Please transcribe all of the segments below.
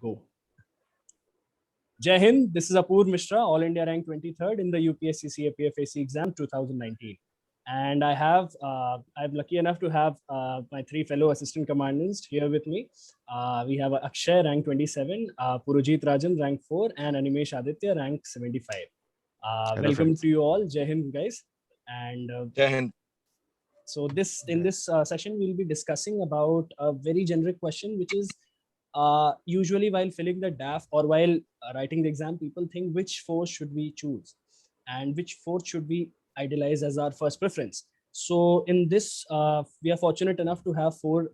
Go. Jai Hind, this is Apoor Mishra, All India rank 23rd in the UPSC CAPF exam 2019. And I'm lucky enough to have my three fellow assistant commandants here with me. We have Akshay, rank 27, Purujit Rajan, rank 4, and Animesh Aditya, rank 75. Welcome friends. To you all. Jai Hind, guys. And Jai Hind. So in this session, we'll be discussing about a very generic question, which is usually while filling the DAF or while writing the exam, people think which force should we choose and which force should we idealize as our first preference. So in this, we are fortunate enough to have four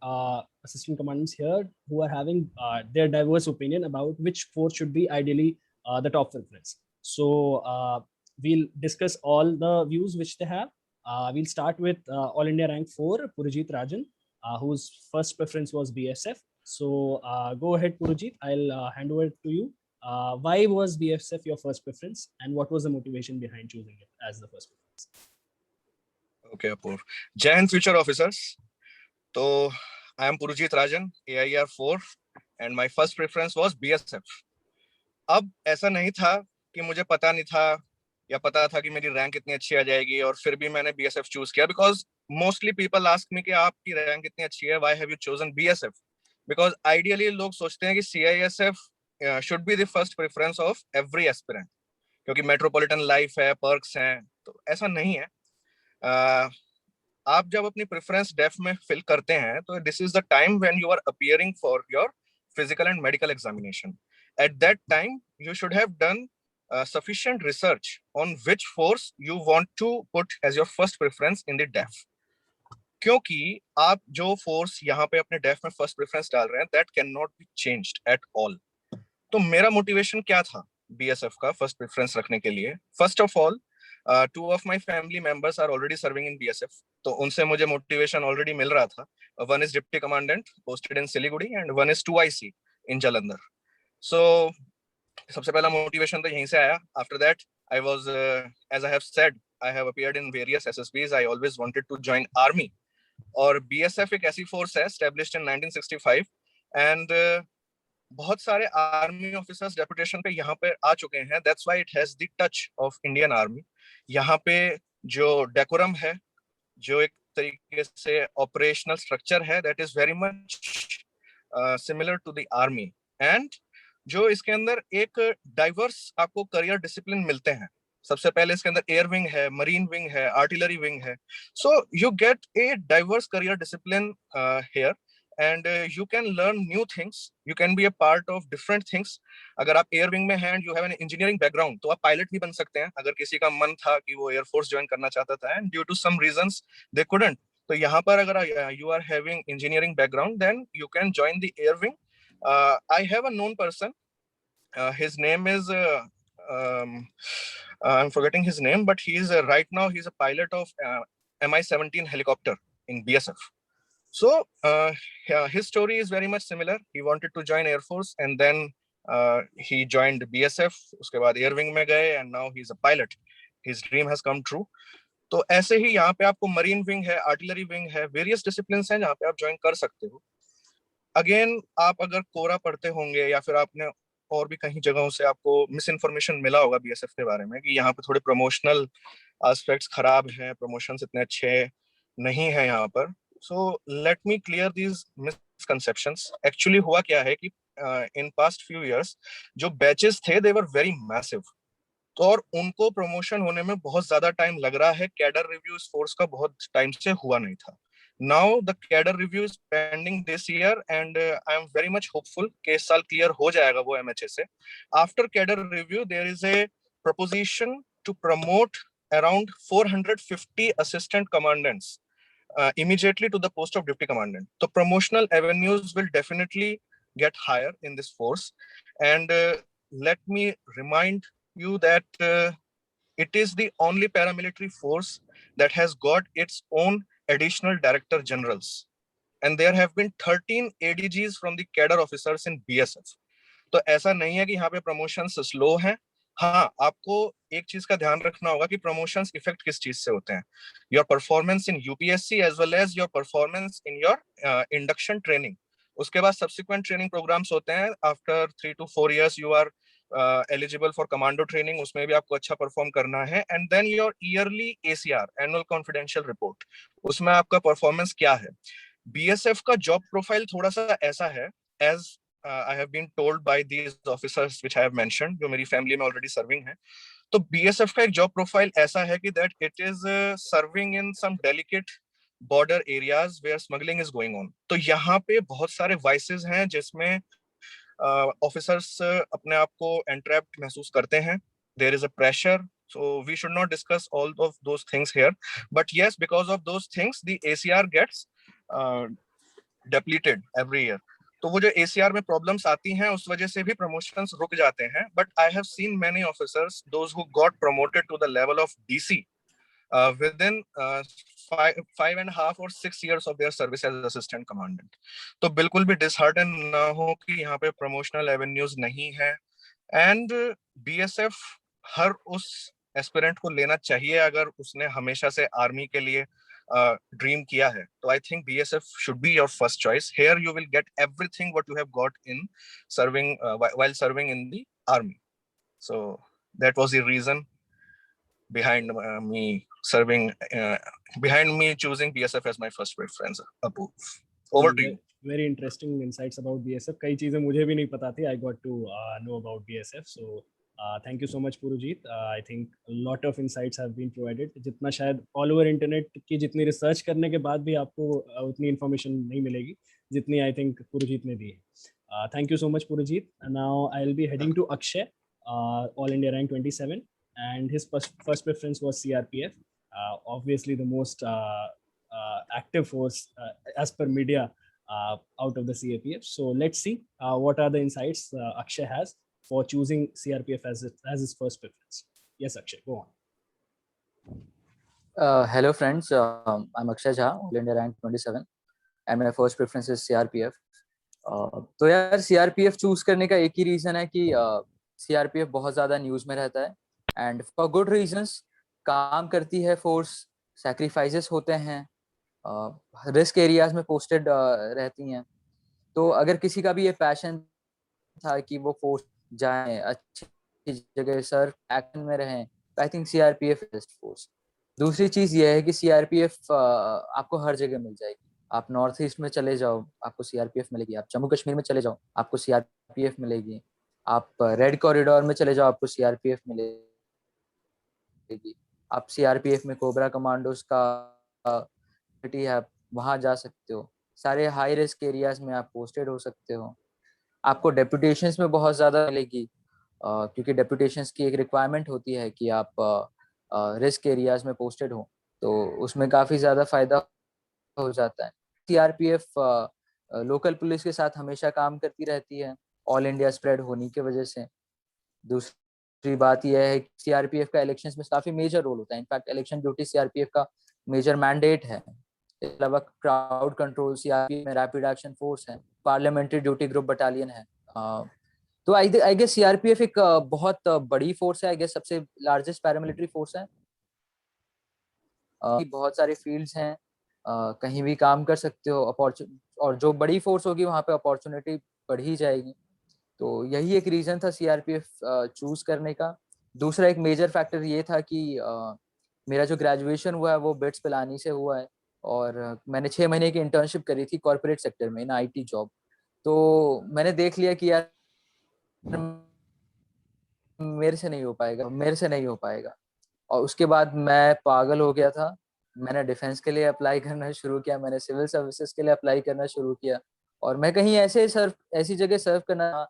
assistant commandants here who are having their diverse opinion about which force should be ideally the top preference. So we'll discuss all the views which they have. We'll start with All India rank 4, Purujit Rajan, whose first preference was BSF. So go ahead, Purujit. I'll hand over to you. Why was BSF your first preference, and what was the motivation behind choosing it as the first preference? Okay, Apoor. Jai Hind, future officers. So I am Purujit Rajan, AIR 4, and my first preference was BSF. अब ऐसा नहीं था कि मुझे पता नहीं था या पता था कि मेरी रैंक इतनी अच्छी आ जाएगी और फिर भी मैंने BSF चूज किया, because mostly people ask me कि आपकी रैंक इतनी अच्छी है, why have you chosen BSF? Because ideally लोग सोचते हैं कि CISF should be the first preference of every aspirant, क्योंकि मेट्रोपॉलिटन लाइफ है, पर्क्स हैं, तो ऐसा नहीं है. आप जब अपनी प्रेफरेंस डेफ में फिल करते हैं तो this is the time when you are appearing for your physical and medical examination. At that time you should have done sufficient research on which force you want to put as your first preference in the DEF. क्योंकि आप जो force यहाँ पे अपने def में first preference डाल रहे हैं, that can not be changed at all. तो मेरा मोटिवेशन क्या था BSF का फर्स्ट प्रेफरेंस रखने के लिए? First of all, 2 of my family members are already serving in BSF, तो उनसे मुझे मोटिवेशन ऑलरेडी मिल रहा था. One is deputy commandant posted in Siliguri and one is 2IC in Jalandhar. So सबसे पहला मोटिवेशन तो यहीं से आया. After that I was, as I have said, I have appeared in various SSBs. I always wanted to join army. और BSF एक ऐसी force है एस्टैब्लिश्ड इन 1965 एंड बहुत सारे आर्मी ऑफिसर्स डेपुटेशन पे यहाँ पे आ चुके हैं. That's why it has the touch of Indian army. यहाँ पे जो डेकोरम है, जो एक तरीके से ऑपरेशनल स्ट्रक्चर है, that is very much similar to the army. And जो इसके अंदर एक डाइवर्स आपको करियर डिसिप्लिन मिलते हैं. सबसे पहले इसके अंदर एयर विंग है, मरीन विंग है, आर्टिलरी विंग है. So you get a diverse career discipline here and you can learn new things. You can be a part of different things. अगर आप एयर विंग में हैं and you have an engineering background, तो आप pilot भी बन सकते हैं. अगर किसी का मन था कि वो एयरफोर्स ज्वाइन करना चाहता था and due to some reasons they couldn't, तो यहाँ पर अगर you are having engineering background, then you can join the air wing. I have a known person. His name is I'm forgetting his name, but he's right now he's a pilot of Mi-17 helicopter in BSF. So his story is very much similar. He wanted to join Air Force and then he joined BSF. उसके बाद Air Wing में गए and now he's a pilot. His dream has come true. तो ऐसे ही यहाँ पे आपको marine wing है, आर्टिलरी विंग है, वेरियस डिसिप्लिन्स हैं जहाँ पे आप ज्वाइन कर सकते हो. अगेन, आप अगर कोरा पढ़ते होंगे या फिर आपने और भी कहीं जगहों से आपको मिस इन्फॉर्मेशन मिला होगा BSF के बारे में कि यहाँ पे थोड़े प्रमोशनल एस्पेक्ट्स खराब हैं, प्रमोशंस इतने अच्छे नहीं है यहाँ पर. So let me clear these misconceptions. Actually हुआ क्या है कि इन पास्ट फ्यू इयर्स जो बैचेस थे दे वर वेरी मैसिव, तो और उनको प्रमोशन होने में बहुत ज्यादा टाइम लग रहा है. कैडर रिव्यू इस फोर्स का बहुत टाइम से हुआ नहीं था. Now the cadre review is pending this year and I am very much hopeful कि इस साल clear हो जाएगा वो MHA से. After cadre review there is a proposition to promote around 450 assistant commandants immediately to the post of deputy commandant. So promotional avenues will definitely get higher in this force. And let me remind you that it is the only paramilitary force that has got its own additional director generals, and there have been 13 ADGs from the cadre officers in BSF. तो ऐसा नहीं है कि यहाँ पे promotions slow हैं. हाँ, आपको एक चीज का ध्यान रखना होगा कि प्रमोशंस इफेक्ट किस चीज से होते हैं. Your performance in UPSC as well as your performance in your induction training. उसके बाद सब्सिक्वेंट ट्रेनिंग प्रोग्राम्स होते हैं। After 3 to 4 years you are eligible for commando training, उसमें भी आपको अच्छा परफॉर्म करना है। And then your yearly ACR, annual confidential report, उसमें आपका परफॉर्मेंस क्या है। BSF का जॉब प्रोफाइल थोड़ा सा ऐसा है, as I have been told by these officers which I have mentioned, जो मेरी फैमिली में ऑलरेडी सर्विंग है। तो BSF का एक जॉब प्रोफाइल ऐसा है कि that it is serving in some delicate border areas where smuggling is going on. तो यहाँ पे बहुत सारे वाइसेस हैं जिसमें ऑफिसर्स अपने आप को एंट्रैप्ड महसूस करते हैं। There is a pressure, so we should not discuss all of those things here, but yes, because of those things the ACR gets depleted every year। तो वो जो ACR में प्रॉब्लम्स आती हैं उस वजह से भी प्रमोशंस रुक जाते हैं। But I have seen many officers those who got promoted to the level of DC within 5.5 or 6 years of their service as assistant commandant। तो बिल्कुल भी डिसहार्टन ना हो कि यहाँ पे प्रमोशनल एवेन्यूज नहीं है। एंड BSF हर उस एस्पिरेंट को लेना चाहिए अगर उसने हमेशा से आर्मी के लिए ड्रीम किया है। तो I think BSF should be your first choice. Here you will get everything what you have got in serving while serving in the army। So that was the reason behind me serving behind me choosing BSF as my first preference। Apu, over to you। Very interesting insights about BSF। कई चीजें मुझे भी नहीं पता थी। I got to know about BSF। So thank you so much Purujit। I think a lot of insights have been provided। जितना शायद all over internet की जितनी रिसर्च करने के बाद भी आपको उतनी information नहीं मिलेगी जितनी I think Purujit ने दी है। Thank you so much Purujit। Now I'll be heading to Akshay, All India rank 27, and his first preference was CRPF। Obviously the most active force as per media out of the CRPF। So let's see what are the insights Akshay has for choosing CRPF as his first preference। Yes Akshay, go on। Hello friends, I'm Akshay Jha, All India rank 27, and my first preference is CRPF। तो यार CRPF choose करने का एक ही reason है कि CRPF बहुत ज्यादा news में रहता है एंड फॉर गुड रीजंस। काम करती है फोर्स, सैक्रिफाइसेस होते हैं, रिस्क एरियाज में पोस्टेड रहती हैं। तो अगर किसी का भी ये पैशन था कि वो फोर्स जाएं, अच्छी जगह सर्व एक्शन में रहें, तो I think CRPF best force. दूसरी चीज ये है कि CRPF आपको हर जगह मिल जाएगी। आप नॉर्थ ईस्ट में चले जाओ आपको CRPF मिलेगी, आप जम्मू कश्मीर में चले जाओ आपको CRPF मिलेगी, आप रेड कॉरिडोर में चले जाओ आपको CRPF मिलेगी, आप CRPF में कोबरा कमांडोज का है वहां जा सकते हो। सारे हाई रिस्क एरियाज में आप पोस्टेड हो सकते हो। आपको डेपुटेशंस में बहुत ज्यादा मिलेगी क्योंकि डेपुटेशंस की एक रिक्वायरमेंट होती है कि आप रिस्क एरियाज में पोस्टेड हो, तो उसमें काफी ज्यादा फायदा हो जाता है। CRPF लोकल पुलिस के साथ हमेशा काम करती रहती है ऑल इंडिया स्प्रेड होने की वजह से। दूसरी बात यह है कि CRPF का इलेक्शंस में काफी मेजर रोल होता है। इनफैक्ट इलेक्शन ड्यूटी CRPF का मेजर मैंडेट है। अलावा क्राउड कंट्रोल CRPF में रैपिड एक्शन फोर्स है, पार्लियामेंट्री ड्यूटी ग्रुप बटालियन है। तो आई गेस CRPF एक बहुत बड़ी फोर्स है। आई गेस सबसे लार्जेस्ट पैरामिलिट्री फोर्स है। बहुत सारे फील्ड्स हैं, कहीं भी काम कर सकते हो। और जो बड़ी फोर्स होगी वहाँ पे अपॉर्चुनिटी बढ़ ही जाएगी। तो यही एक रीजन था CRPF चूज करने का। दूसरा एक मेजर फैक्टर ये था कि मेरा जो ग्रेजुएशन हुआ है वो बिट्स पिलानी से हुआ है और मैंने 6 महीने की इंटर्नशिप करी थी कॉर्पोरेट सेक्टर में, ना IT जॉब। तो मैंने देख लिया कि यार मेरे से नहीं हो पाएगा। और उसके बाद मैं पागल हो गया था। मैंने डिफेंस के लिए अप्लाई करना शुरू किया, मैंने सिविल सर्विसेज के लिए अप्लाई करना शुरू किया, और मैं कहीं ऐसी जगह सर्व करना,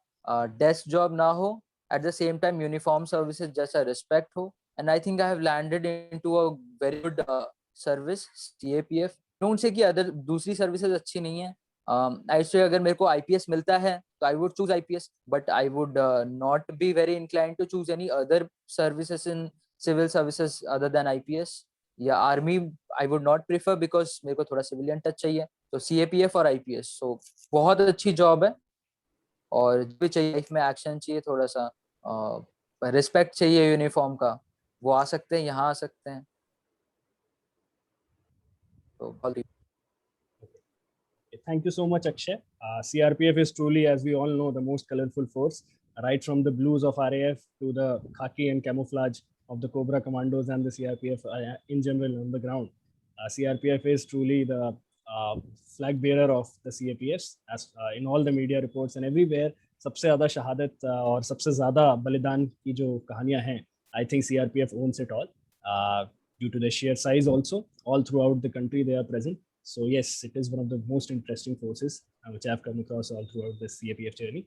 डेस्क जॉब ना हो, at the same time uniform services जैसा रिस्पेक्ट हो। And I think I have landed into a very good service CAPF। Don't say कि अदर दूसरी सर्विसेज अच्छी नहीं है। ऐसे अगर मेरे को IPS मिलता है तो I would choose IPS, but I would not be very inclined to choose any other services in civil services other than IPS या army. I would not prefer because मेरे को थोड़ा सिविलियन टच चाहिए। तो CAPF और IPS सो बहुत अच्छी job है। और जो भी चाहिए लाइफ में, एक्शन चाहिए, थोड़ा सा रिस्पेक्ट चाहिए यूनिफॉर्म का, वो आ सकते हैं, यहाँ आ सकते हैं। तो Thank you so much, Akshay. CRPF is truly, as we all know, the most colorful force, right from the blues of RAF to the khaki and camouflage of the Cobra Commandos and the CRPF in general on the ground. CRPF is truly the flag bearer of the CAPFs, as in all the media reports and everywhere. सबसे ज़्यादा शहादत और सबसे ज़्यादा बलिदान की जो कहानियां हैं, I think CRPF owns it all. Due to their sheer size also, all throughout the country they are present. So yes, it is one of the most interesting forces which I have come across all throughout this CAPF journey.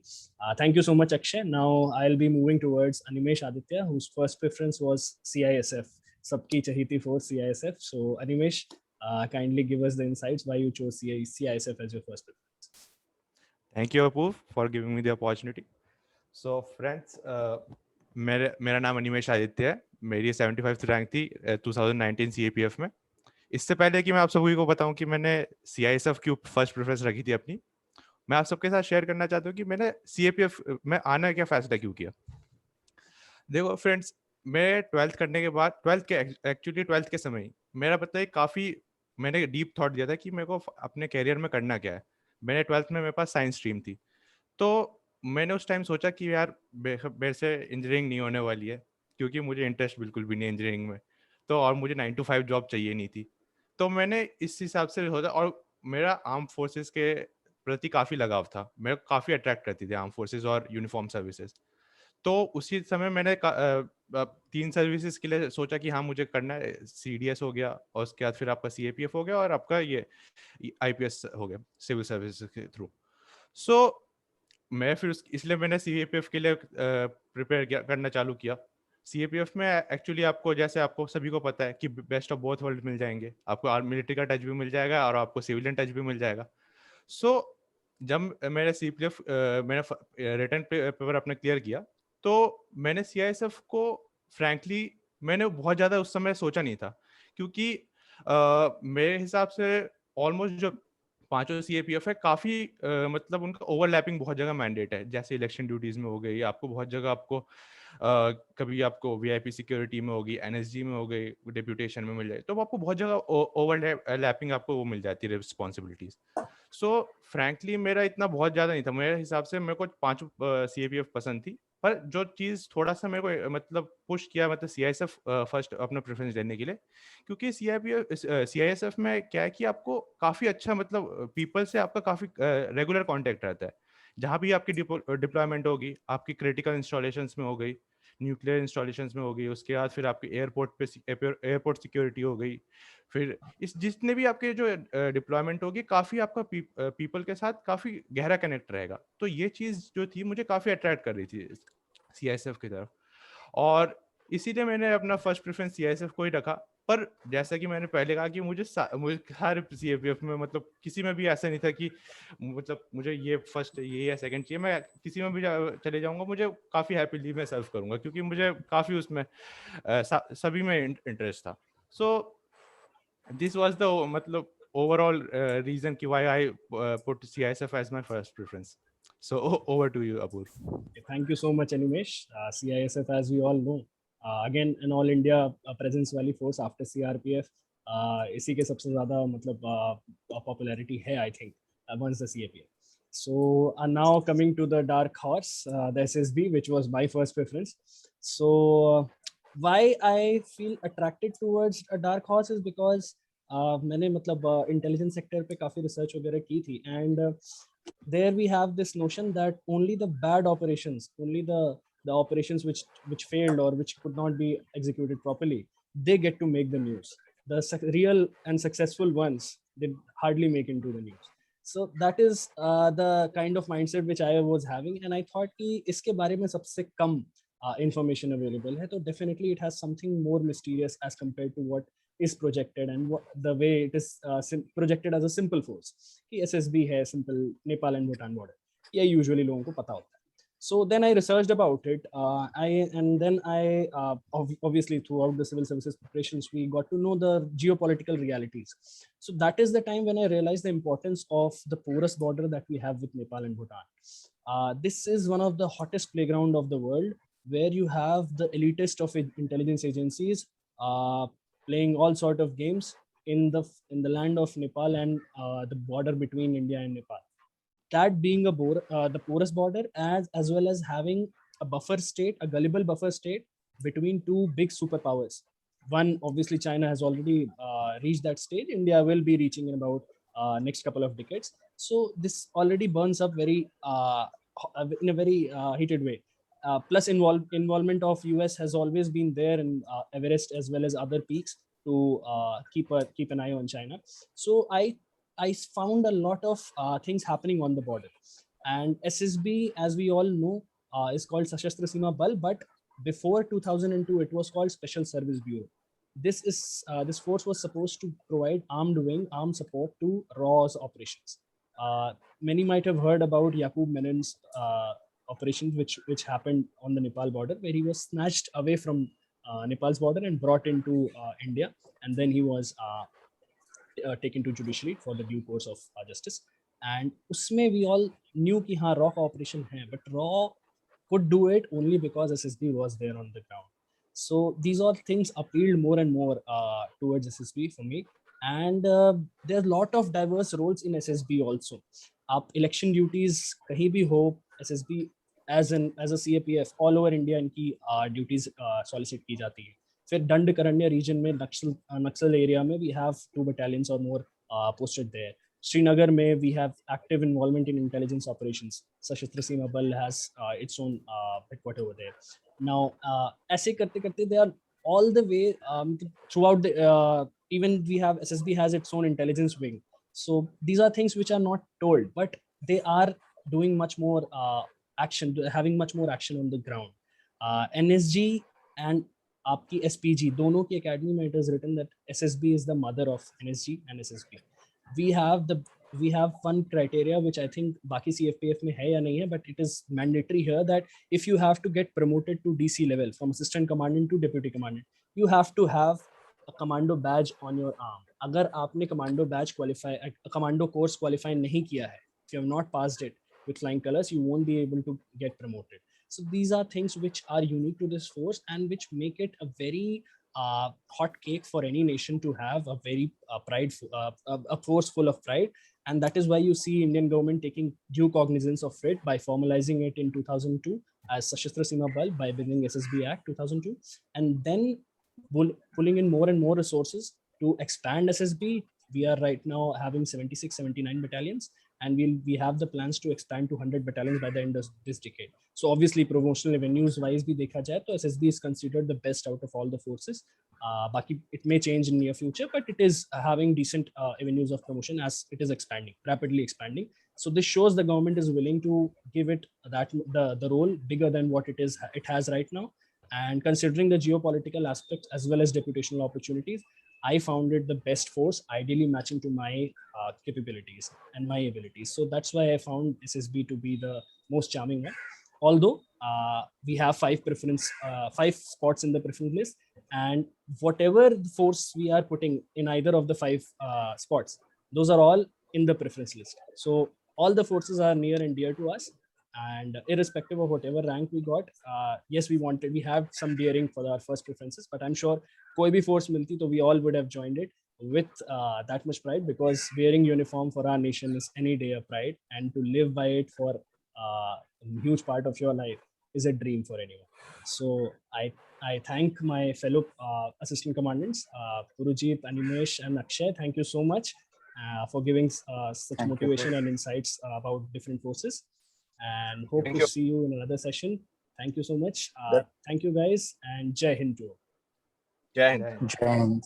Thank you so much, Akshay. Now I'll be moving towards Animesh Aditya, whose first preference was CISF, Sabki Chahiti Force CISF. So Animesh, kindly give us the insights why you chose CISF as your first preference. Thank you, Apoorv, for giving me the opportunity. So friends, मेरा नाम अनिमेश आदित्य है. मेरी 75th rank थी 2019 CAPF में. इससे पहले कि मैं आप सभी को बताऊं कि मैंने CISF की फर्स्ट प्रेफरेंस रखी थी अपनी, मैं आप सबके साथ शेयर करना चाहता हूं कि मैंने CAPF में आना क्या फैसला क्यों किया. देखो फ्रेंड्स, मैं 12th करने के बाद एक्चुअली 12th के समय मेरा पता है काफ़ी मैंने डीप थॉट दिया था कि मेरे को अपने कैरियर में करना क्या है. मैंने 12th में मेरे पास साइंस स्ट्रीम थी, तो मैंने उस टाइम सोचा कि यार मेरे से इंजीनियरिंग नहीं होने वाली है, क्योंकि मुझे इंटरेस्ट बिल्कुल भी नहीं इंजीनियरिंग में, तो और मुझे 9 to 5 जॉब चाहिए नहीं थी. तो मैंने इस हिसाब से सोचा, और मेरा आर्म फोर्सेस के प्रति काफ़ी लगाव था. मेरे को काफ़ी अट्रैक्ट करती थी आर्म फोर्सेस और यूनिफॉर्म सर्विसेज. तो उसी समय मैंने 3 सर्विसेज के लिए सोचा कि हाँ मुझे करना है. CDS हो गया, और उसके बाद फिर आपका CAPF हो गया, और आपका ये IPS हो गया सिविल सर्विसेज के थ्रू. सो मैं फिर इसलिए मैंने CAPF के लिए प्रिपेयर करना चालू किया. CAPF में एक्चुअली आपको, जैसे आपको सभी को पता है कि बेस्ट ऑफ बोथ वर्ल्ड मिल जाएंगे. आपको मिलिट्री का टच भी मिल जाएगा और आपको सिविलियन टच भी मिल जाएगा. सो जब मैंने CAPF मैंने रिटर्न पेपर अपने क्लियर किया, तो मैंने CISF को फ्रैंकली मैंने बहुत ज़्यादा उस समय सोचा नहीं था, क्योंकि मेरे हिसाब से ऑलमोस्ट जो 5 CAPF है, काफ़ी मतलब उनका ओवरलैपिंग बहुत जगह मैंडेट है. जैसे इलेक्शन ड्यूटीज़ में हो गई, आपको बहुत जगह आपको कभी आपको VIP सिक्योरिटी में होगी, NSG में हो गई, डिप्यूटेशन में मिल जाए, तो आपको बहुत जगह ओवरलैपिंग आपको वो मिल जाती है रिस्पॉन्सिबिलिटीज़. सो फ्रैंकली मेरा इतना बहुत ज़्यादा नहीं था. मेरे हिसाब से मेरे को 5 CAPF पसंद थी, पर जो चीज़ थोड़ा सा मेरे को मतलब पुश किया, मतलब CISF फर्स्ट अपना प्रेफरेंस देने के लिए, क्योंकि CISF में क्या है कि आपको काफ़ी अच्छा मतलब पीपल से आपका काफ़ी रेगुलर कांटेक्ट रहता है. जहाँ भी आपकी डिप्लॉयमेंट होगी, आपकी क्रिटिकल इंस्टॉलेशंस में हो गई, न्यूक्लियर इंस्टॉलेशंस में हो गई, उसके बाद फिर आपकी एयरपोर्ट सिक्योरिटी हो गई, फिर इस जितने भी आपके जो डिप्लॉयमेंट होगी, काफ़ी आपका पीपल के साथ काफ़ी गहरा कनेक्ट रहेगा. तो ये चीज़ जो थी मुझे काफ़ी अट्रैक्ट कर रही थी CISF की तरफ, और इसीलिए मैंने अपना फर्स्ट प्रेफरेंस CISF को ही रखा. पर जैसा कि मैंने पहले कहा कि मुझे हर CAPF में मतलब किसी में भी ऐसा नहीं था कि मतलब मुझे ये फर्स्ट ये या सेकंड चाहिए. मैं किसी में भी चले जाऊंगा, मुझे काफ़ी हैप्पीली मैं सर्व करूंगा, क्योंकि मुझे काफ़ी उसमें सभी में इंटरेस्ट था. सो दिस वाज द मतलब overall reason why I put CISF as my first preference. So over to you, Apoorv. Thank you so much, Animesh. CISF, as we all know, again an all India presence वाली force after CRPF. इसी के सबसे ज़्यादा मतलब popularity है, I think, once the CAPF. So now coming to the dark horse, the SSB, which was my first preference. So why I feel attracted towards a dark horse is because मैंने मतलब intelligence sector पे काफ़ी research वगैरह की थी, and there we have this notion that only the bad operations, only the operations which failed or which could not be executed properly, they get to make the news. The real and successful ones, they hardly make into the news. So that is the kind of mindset which I was having, and I thought कि इसके बारे में सबसे कम information available है, तो definitely it has something more mysterious as compared to what is projected and the way it is projected as a simple force कि SSB है, simple Nepal and Bhutan border, ये usually लोगों को पता होता है. So then I researched about it, and then I obviously throughout the civil services preparations we got to know the geopolitical realities. So that is the time when I realized the importance of the porous border that we have with Nepal and Bhutan. This is one of the hottest playground of the world, where you have the elitist of intelligence agencies playing all sort of games in the land of Nepal and the border between India and Nepal. That being the porous border, as well as having a buffer state, a gullible buffer state between two big superpowers. One, obviously, China has already reached that stage. India will be reaching in about next couple of decades. So this already burns up in a very heated way. Plus, involvement of US has always been there in Everest as well as other peaks to keep an eye on China. So I found a lot of things happening on the border. And SSB, as we all know, is called Sashastra Seema Bal, but before 2002, it was called Special Service Bureau. This force was supposed to provide armed support to RAW's operations. Many might have heard about Yaqub Menon's operations, which happened on the Nepal border, where he was snatched away from Nepal's border and brought into India, and then he was taken to judiciary for the due course of justice. And usme we all knew कि हाँ RAW operation hai, but RAW could do it only because SSB was there on the ground. So these all things appealed more and more towards SSB for me. And there's a lot of diverse roles in SSB also. आप election duties कहीं भी हो, SSB as a CAPF all over India इनकी duties solicit की जाती है. फिर दंड करण्य region में नक्सल area में we have 2 battalions or more posted there. Srinagar में we have active involvement in intelligence operations. Sashastra Seema Bal has its own headquarters over there. Now ऐसे करते करते they are all the way throughout the even we have SSB has its own intelligence wing. So these are things which are not told, but they are doing much more having much more action on the ground. NSG and आपकी SPG दोनों की academy में it is written that SSB is the mother of NSG and SSB. We have one criteria which I think बाकी CFPF में है या नहीं है, but it is mandatory here that if you have to get promoted to DC level from assistant commandant to deputy commandant, you have to have a commando badge on your arm. अगर आपने commando course qualify नहीं किया है, if you have not passed it with flying colors, you won't be able to get promoted. So these are things which are unique to this force and which make it a very hot cake for any nation to have a very a force full of pride. And that is why you see Indian government taking due cognizance of it by formalizing it in 2002 as Sashastra Seema Bal by bringing SSB Act 2002, and then pulling in more and more resources to expand SSB. We are right now having 76, 79 battalions, and we have the plans to expand to 100 battalions by the end of this decade. So obviously promotional revenues wise bhi dekha jaye to SSB is considered the best out of all the forces. Baki it may change in near future, but it is having decent avenues of promotion as it is expanding, rapidly expanding. So this shows the government is willing to give it the role bigger than what it has right now. And considering the geopolitical aspects as well as deputational opportunities, I found it the best force, ideally matching to my capabilities and my abilities. So that's why I found SSB to be the most charming one. Although we have 5 spots in the preference list, and whatever force we are putting in either of the 5 spots, those are all in the preference list. So all the forces are near and dear to us. And irrespective of whatever rank we got, yes, we have some daring for our first preferences, but I'm sure koi bhi force milti to we all would have joined it with that much pride, because wearing uniform for our nation is any day a pride, and to live by it for a huge part of your life is a dream for anyone. So I thank my fellow assistant commandants, Purujit, Animesh, and Akshay. Thank you so much for giving such motivation and insights about different forces. And hope to see you in another session. Thank you so much. Thank you guys, and Jai Hind to all. Jai Hind. Jai Hind.